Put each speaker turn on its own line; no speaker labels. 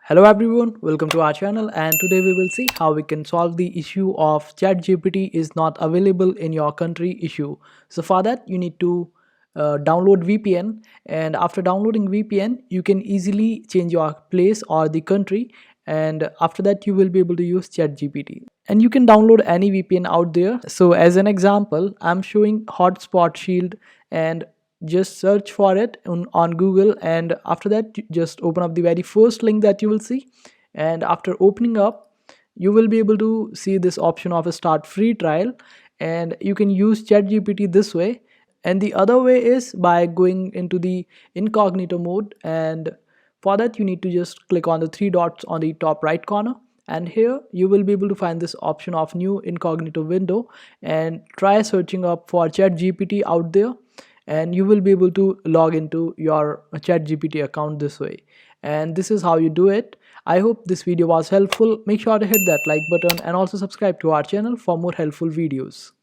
Hello everyone, welcome to our channel, and today we will see how we can solve the issue of ChatGPT is not available in your country issue. So for that you need to download VPN, and after downloading VPN you can easily change your place or the country, and after that you will be able to use ChatGPT. And you can download any VPN out there. So as an example, I'm showing Hotspot Shield, and just search for it on Google, and after that just open up the very first link that you will see, and after opening up you will be able to see this option of a start free trial, and you can use ChatGPT this way. And the other way is by going into the incognito mode, and for that you need to just click on the three dots on the top right corner, and here you will be able to find this option of new incognito window, and try searching up for ChatGPT out there, and you will be able to log into your ChatGPT account this way. And this is how you do it. I hope this video was helpful. Make sure to hit that like button and also subscribe to our channel for more helpful videos.